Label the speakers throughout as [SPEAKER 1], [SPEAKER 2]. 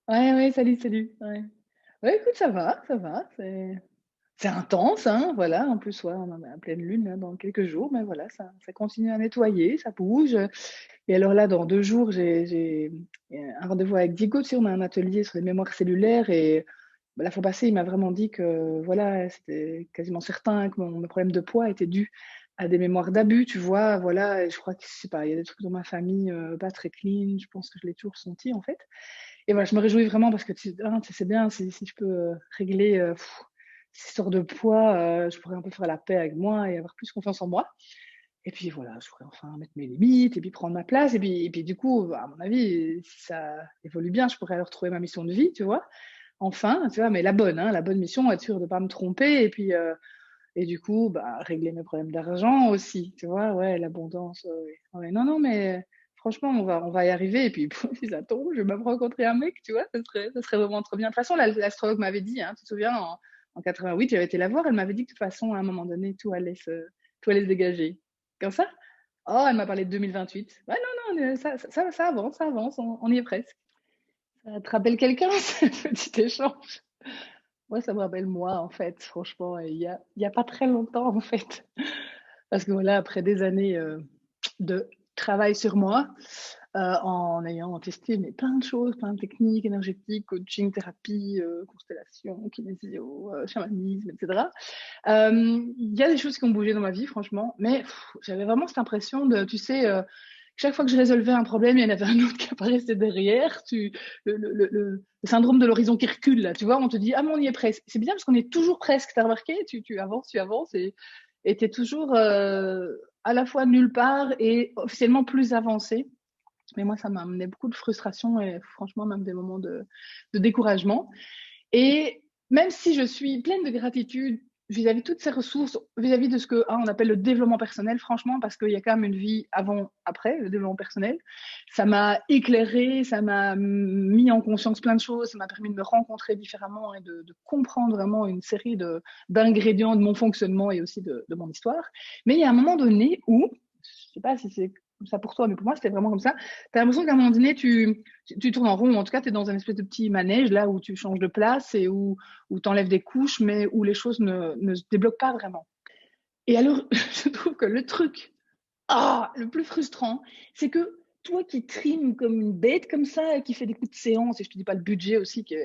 [SPEAKER 1] Ouais, ouais, salut, salut. Ouais. Ouais, écoute, ça va, ça va. C'est intense, hein, voilà. En plus, ouais, on en est à pleine lune là, dans quelques jours, mais voilà, ça continue à nettoyer, ça bouge. Et alors là, dans 2 jours, j'ai un rendez-vous avec Diego. Tu sais, on a un atelier sur les mémoires cellulaires et bah, la fois passée, il m'a vraiment dit que voilà, c'était quasiment certain que mon problème de poids était dû à des mémoires d'abus, tu vois. Voilà, et je crois que, je sais pas, il y a des trucs dans ma famille pas très clean. Je pense que je l'ai toujours senti en fait. Et voilà, je me réjouis vraiment parce que tu sais bien, si je peux régler cette histoire de poids, je pourrais un peu faire la paix avec moi et avoir plus confiance en moi. Et puis voilà, je pourrais enfin mettre mes limites et puis prendre ma place. Et puis du coup, bah, à mon avis, si ça évolue bien, je pourrais alors trouver ma mission de vie, tu vois. Enfin, tu vois, mais la bonne mission, être sûre de ne pas me tromper. Et puis, et du coup, bah, régler mes problèmes d'argent aussi, tu vois, ouais, l'abondance, ouais. Ouais, non, non, mais franchement, on va y arriver. Et puis, si ça tombe, je vais même rencontrer un mec, tu vois, ça serait vraiment trop bien. De toute façon, l'astrologue m'avait dit, hein, tu te souviens, en 88, j'avais été la voir, elle m'avait dit que de toute façon, à un moment donné, tout allait se dégager. Comme ça? Oh, elle m'a parlé de 2028. Ouais, non, non, ça avance, on y est presque. Ça te rappelle quelqu'un, ce petit échange? Moi, ça me rappelle moi, en fait, franchement, il y a pas très longtemps, en fait. Parce que voilà, après des années de travail sur moi, en ayant testé mais plein de choses, plein de techniques énergétiques, coaching, thérapie, constellation, kinésio, chamanisme, etc. Il y a des choses qui ont bougé dans ma vie, franchement, mais j'avais vraiment cette impression de, tu sais, chaque fois que je résolvais un problème, il y en avait un autre qui apparaissait derrière. Le syndrome de l'horizon qui recule, là, tu vois, on te dit, ah, mais on y est presque. C'est bien parce qu'on est toujours presque, t'as remarqué? Tu avances et t'es toujours à la fois nulle part et officiellement plus avancé. Mais moi, ça m'a amené beaucoup de frustration et franchement, même des moments de découragement. Et même si je suis pleine de gratitude vis-à-vis de toutes ces ressources, vis-à-vis de ce que on appelle le développement personnel, franchement, parce qu'il y a quand même une vie avant, après le développement personnel, ça m'a éclairé, ça m'a mis en conscience plein de choses, ça m'a permis de me rencontrer différemment et de comprendre vraiment une série d'ingrédients de mon fonctionnement et aussi de mon histoire. Mais il y a un moment donné où, je sais pas si c'est comme ça pour toi, mais pour moi, c'était vraiment comme ça. Tu as l'impression qu'à un moment donné, tu tournes en rond. En tout cas, tu es dans un espèce de petit manège là où tu changes de place et où tu enlèves des couches, mais où les choses ne se débloquent pas vraiment. Et alors, je trouve que le truc le plus frustrant, c'est que toi qui trimes comme une bête comme ça, et qui fait des coups de séance, et je te dis pas le budget aussi qui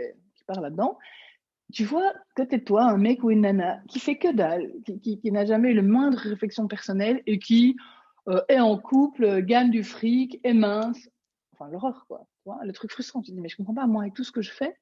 [SPEAKER 1] part là-dedans, tu vois, côté de toi, un mec ou une nana qui fait que dalle, qui n'a jamais eu le moindre réflexion personnelle et qui est en couple, gagne du fric, est mince. Enfin, l'horreur, quoi. Tu vois, le truc frustrant. Tu te dis, mais je comprends pas, moi, avec tout ce que je fais,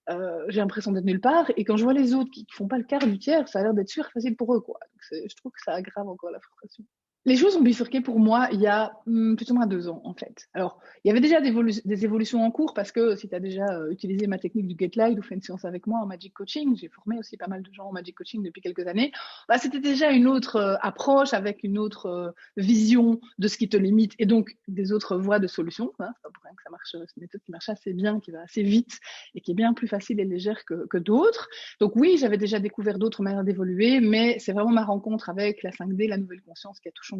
[SPEAKER 1] j'ai l'impression d'être nulle part. Et quand je vois les autres qui font pas le quart du tiers, ça a l'air d'être super facile pour eux, quoi. Donc, je trouve que ça aggrave encore la frustration. Les choses ont bifurqué pour moi il y a plus ou moins 2 ans, en fait. Alors, il y avait déjà des évolutions en cours parce que si tu as déjà utilisé ma technique du Get Light ou fait une séance avec moi en Magic Coaching, j'ai formé aussi pas mal de gens en Magic Coaching depuis quelques années, bah, c'était déjà une autre approche avec une autre vision de ce qui te limite et donc des autres voies de solution. Hein. C'est pas pour rien que ça marche, c'est une méthode qui marche assez bien, qui va assez vite et qui est bien plus facile et légère que d'autres. Donc oui, j'avais déjà découvert d'autres manières d'évoluer, mais c'est vraiment ma rencontre avec la 5D, la nouvelle conscience qui a tout changé.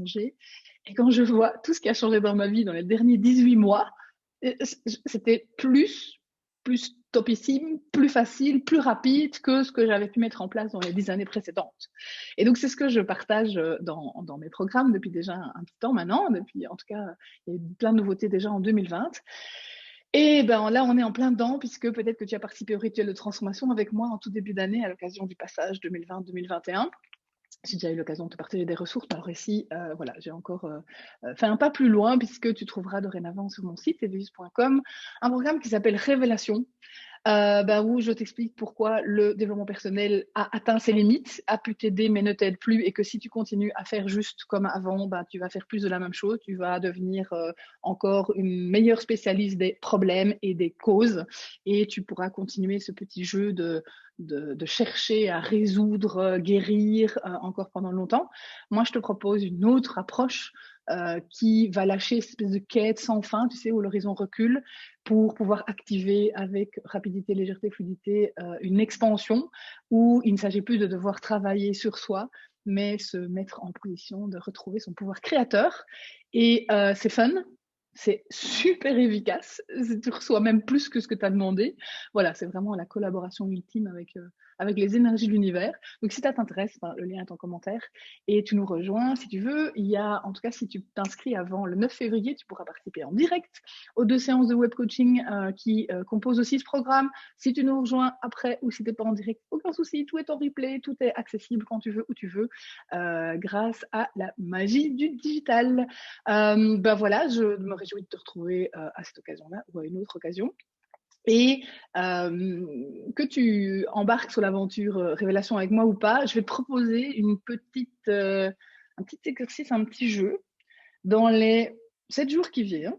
[SPEAKER 1] Et quand je vois tout ce qui a changé dans ma vie dans les derniers 18 mois, c'était plus topissime, plus facile, plus rapide que ce que j'avais pu mettre en place dans les 10 années précédentes. Et donc, c'est ce que je partage dans mes programmes depuis déjà un petit temps maintenant. Depuis, en tout cas, il y a eu plein de nouveautés déjà en 2020. Et ben là, on est en plein dedans, puisque peut-être que tu as participé au rituel de transformation avec moi en tout début d'année à l'occasion du passage 2020-2021. J'ai déjà eu l'occasion de te partager des ressources. Alors ici, voilà, j'ai encore fait un pas plus loin, puisque tu trouveras dorénavant sur mon site, edeus.com, un programme qui s'appelle Révélation, où je t'explique pourquoi le développement personnel a atteint ses limites, a pu t'aider mais ne t'aide plus, et que si tu continues à faire juste comme avant, tu vas faire plus de la même chose, tu vas devenir encore une meilleure spécialiste des problèmes et des causes, et tu pourras continuer ce petit jeu de chercher à résoudre, guérir encore pendant longtemps. Moi, je te propose une autre approche qui va lâcher cette espèce de quête sans fin, tu sais, où l'horizon recule, pour pouvoir activer avec rapidité, légèreté, fluidité une expansion où il ne s'agit plus de devoir travailler sur soi, mais se mettre en position de retrouver son pouvoir créateur. Et c'est fun, C'est super efficace, tu reçois même plus que ce que tu as demandé. Voilà, c'est vraiment la collaboration ultime avec les énergies de l'univers. Donc si ça t'intéresse, ben, le lien est en commentaire et tu nous rejoins si tu veux. Il y a, en tout cas, si tu t'inscris avant le 9 février, tu pourras participer en direct aux 2 séances de web coaching qui composent aussi ce programme. Si tu nous rejoins après ou si tu n'es pas en direct, aucun souci, tout est en replay, tout est accessible quand tu veux, où tu veux, grâce à la magie du digital. Ben voilà, je me réjouis de te retrouver à cette occasion-là ou à une autre occasion. Et que tu embarques sur l'aventure révélation avec moi ou pas, je vais te proposer un petit exercice, un petit jeu. Dans les 7 jours qui viennent,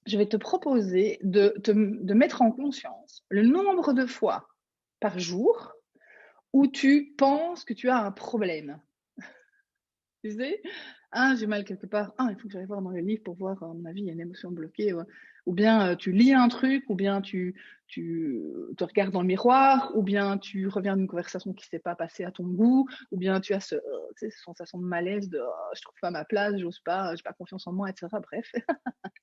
[SPEAKER 1] je vais te proposer de mettre en conscience le nombre de fois par jour où tu penses que tu as un problème. Tu sais, ah, j'ai mal quelque part. Ah, il faut que j'aille voir dans le livre pour voir, à mon avis, il y a une émotion bloquée. Ouais. Ou bien tu lis un truc, ou bien tu te regardes dans le miroir, ou bien tu reviens d'une conversation qui ne s'est pas passée à ton goût, ou bien tu as tu sais, cette sensation de malaise de je trouve pas ma place, j'ose pas, j'ai pas confiance en moi, etc. Bref,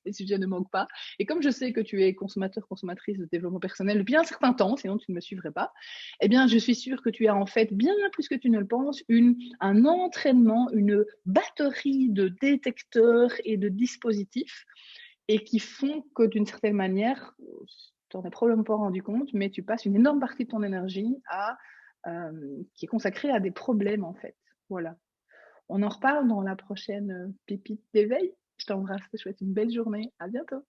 [SPEAKER 1] les sujets ne manquent pas. Et comme je sais que tu es consommateur, consommatrice de développement personnel depuis un certain temps, sinon tu ne me suivrais pas, eh bien, je suis sûre que tu as en fait, bien plus que tu ne le penses, un entraînement, une batterie de détecteurs et de dispositifs et qui font que d'une certaine manière, tu n'en as probablement pas rendu compte, mais tu passes une énorme partie de ton énergie qui est consacrée à des problèmes en fait. Voilà. On en reparle dans la prochaine pépite d'éveil. Je t'embrasse, je te souhaite une belle journée. À bientôt.